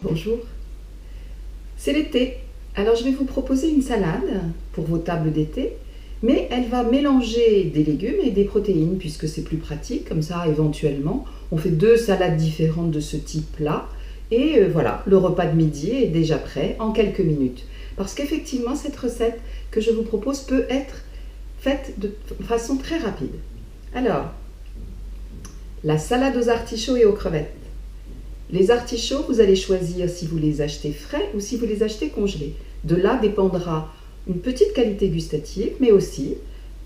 Bonjour, c'est l'été. Alors je vais vous proposer une salade pour vos tables d'été, mais elle va mélanger des légumes et des protéines puisque c'est plus pratique. Comme ça, éventuellement, on fait deux salades différentes de ce type-là. Et voilà, le repas de midi est déjà prêt en quelques minutes. Parce qu'effectivement, cette recette que je vous propose peut être faite de façon très rapide. Alors, la salade aux artichauts et aux crevettes. Les artichauts, vous allez choisir si vous les achetez frais ou si vous les achetez congelés. De là dépendra une petite qualité gustative, mais aussi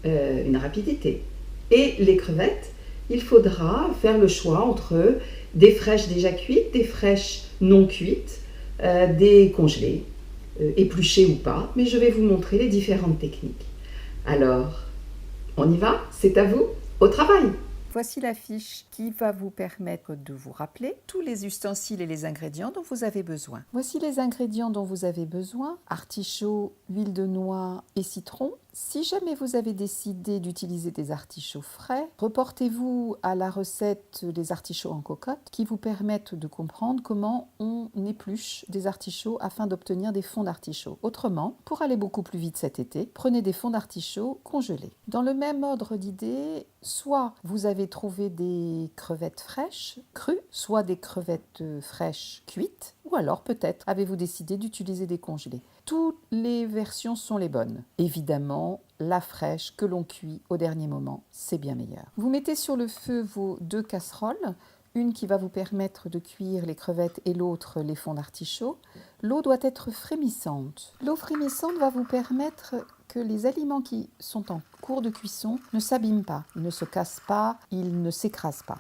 une rapidité. Et les crevettes, il faudra faire le choix entre des fraîches déjà cuites, des fraîches non cuites, des congelées, épluchées ou pas, mais je vais vous montrer les différentes techniques. Alors, on y va? C'est à vous, au travail! Voici la fiche qui va vous permettre de vous rappeler tous les ustensiles et les ingrédients dont vous avez besoin. Voici les ingrédients dont vous avez besoin: artichauts, huile de noix et citron. Si jamais vous avez décidé d'utiliser des artichauts frais, reportez-vous à la recette des artichauts en cocotte qui vous permettent de comprendre comment on épluche des artichauts afin d'obtenir des fonds d'artichauts. Autrement, pour aller beaucoup plus vite cet été, prenez des fonds d'artichauts congelés. Dans le même ordre d'idées, soit vous avez trouvé des crevettes fraîches, crues, soit des crevettes fraîches cuites, ou alors peut-être avez-vous décidé d'utiliser des congelés. Toutes les versions sont les bonnes. Évidemment, la fraîche que l'on cuit au dernier moment, c'est bien meilleur. Vous mettez sur le feu vos deux casseroles, une qui va vous permettre de cuire les crevettes et l'autre les fonds d'artichaut. L'eau doit être frémissante. L'eau frémissante va vous permettre que les aliments qui sont en cours de cuisson ne s'abîment pas, ils ne se cassent pas, ils ne s'écrasent pas.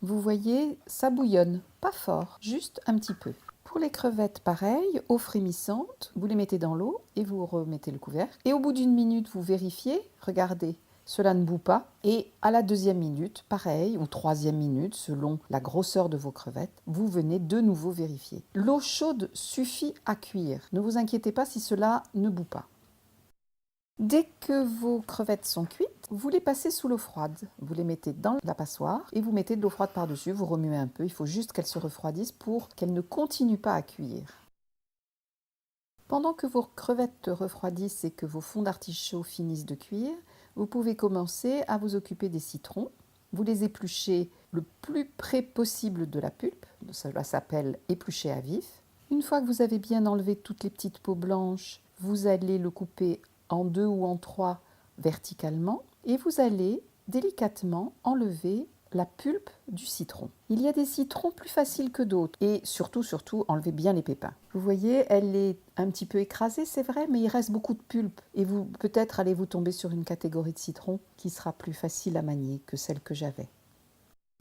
Vous voyez, ça bouillonne, pas fort, juste un petit peu. Pour les crevettes, pareil, eau frémissante, vous les mettez dans l'eau et vous remettez le couvercle. Et au bout d'une minute, vous vérifiez, regardez, cela ne bout pas. Et à la deuxième minute, pareil, ou troisième minute, selon la grosseur de vos crevettes, vous venez de nouveau vérifier. L'eau chaude suffit à cuire. Ne vous inquiétez pas si cela ne bout pas. Dès que vos crevettes sont cuites, vous les passez sous l'eau froide. Vous les mettez dans la passoire et vous mettez de l'eau froide par-dessus. Vous remuez un peu. Il faut juste qu'elles se refroidissent pour qu'elles ne continuent pas à cuire. Pendant que vos crevettes refroidissent et que vos fonds d'artichaut finissent de cuire, vous pouvez commencer à vous occuper des citrons. Vous les épluchez le plus près possible de la pulpe. Cela s'appelle éplucher à vif. Une fois que vous avez bien enlevé toutes les petites peaux blanches, vous allez le couper en 2 ou en 3 verticalement et vous allez délicatement enlever la pulpe du citron. Il y a des citrons plus faciles que d'autres et surtout, enlevez bien les pépins. Vous voyez, elle est un petit peu écrasée, c'est vrai, mais il reste beaucoup de pulpe et vous peut-être allez-vous tomber sur une catégorie de citron qui sera plus facile à manier que celle que j'avais.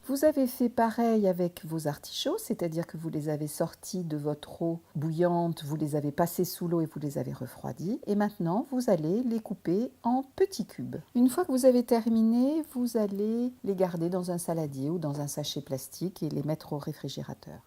Vous avez fait pareil avec vos artichauts, c'est-à-dire que vous les avez sortis de votre eau bouillante, vous les avez passés sous l'eau et vous les avez refroidis. Et maintenant, vous allez les couper en petits cubes. Une fois que vous avez terminé, vous allez les garder dans un saladier ou dans un sachet plastique et les mettre au réfrigérateur.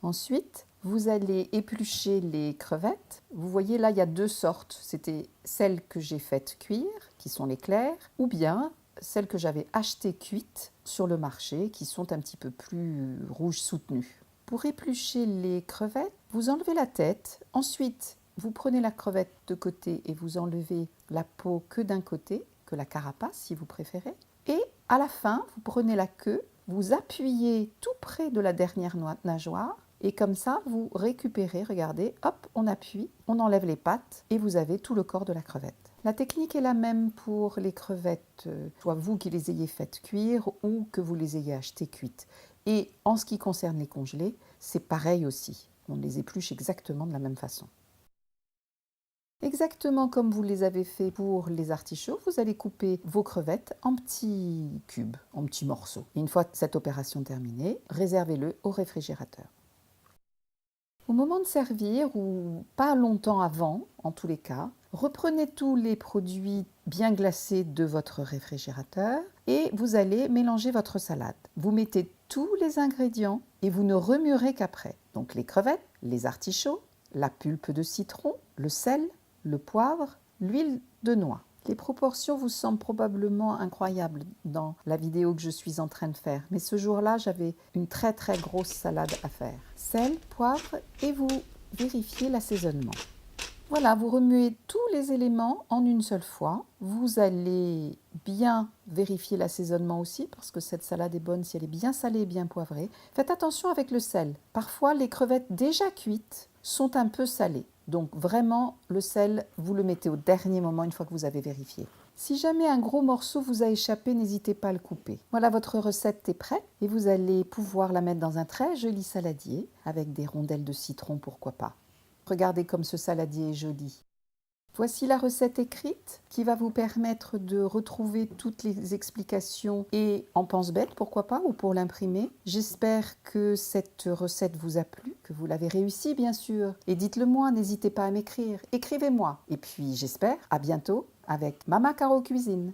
Ensuite, vous allez éplucher les crevettes. Vous voyez là, il y a deux sortes. C'était celles que j'ai faites cuire, qui sont les claires, ou bien celles que j'avais achetées cuites sur le marché, qui sont un petit peu plus rouges soutenues. Pour éplucher les crevettes, vous enlevez la tête. Ensuite, vous prenez la crevette de côté et vous enlevez la peau que d'un côté, que la carapace si vous préférez. Et à la fin, vous prenez la queue, vous appuyez tout près de la dernière nageoire et comme ça, vous récupérez, regardez, hop, on appuie, on enlève les pattes et vous avez tout le corps de la crevette. La technique est la même pour les crevettes, soit vous qui les ayez faites cuire ou que vous les ayez achetées cuites. Et en ce qui concerne les congelés, c'est pareil aussi. On les épluche exactement de la même façon. Exactement comme vous les avez fait pour les artichauts, vous allez couper vos crevettes en petits cubes, en petits morceaux. Et une fois cette opération terminée, réservez-le au réfrigérateur. Au moment de servir, ou pas longtemps avant, en tous les cas, reprenez tous les produits bien glacés de votre réfrigérateur et vous allez mélanger votre salade. Vous mettez tous les ingrédients et vous ne remuerez qu'après. Donc les crevettes, les artichauts, la pulpe de citron, le sel, le poivre, l'huile de noix. Les proportions vous semblent probablement incroyables dans la vidéo que je suis en train de faire, mais ce jour-là, j'avais une très très grosse salade à faire. Sel, poivre et vous vérifiez l'assaisonnement. Voilà, vous remuez tous les éléments en une seule fois. Vous allez bien vérifier l'assaisonnement aussi parce que cette salade est bonne si elle est bien salée et bien poivrée. Faites attention avec le sel. Parfois, les crevettes déjà cuites sont un peu salées. Donc vraiment, le sel, vous le mettez au dernier moment une fois que vous avez vérifié. Si jamais un gros morceau vous a échappé, n'hésitez pas à le couper. Voilà, votre recette est prête et vous allez pouvoir la mettre dans un très joli saladier avec des rondelles de citron, pourquoi pas. Regardez comme ce saladier est joli. Voici la recette écrite qui va vous permettre de retrouver toutes les explications et en pense-bête, pourquoi pas, ou pour l'imprimer. J'espère que cette recette vous a plu, que vous l'avez réussi bien sûr. Et dites-le moi, n'hésitez pas à m'écrire. Écrivez-moi. Et puis j'espère à bientôt avec Mama Caro Cuisine.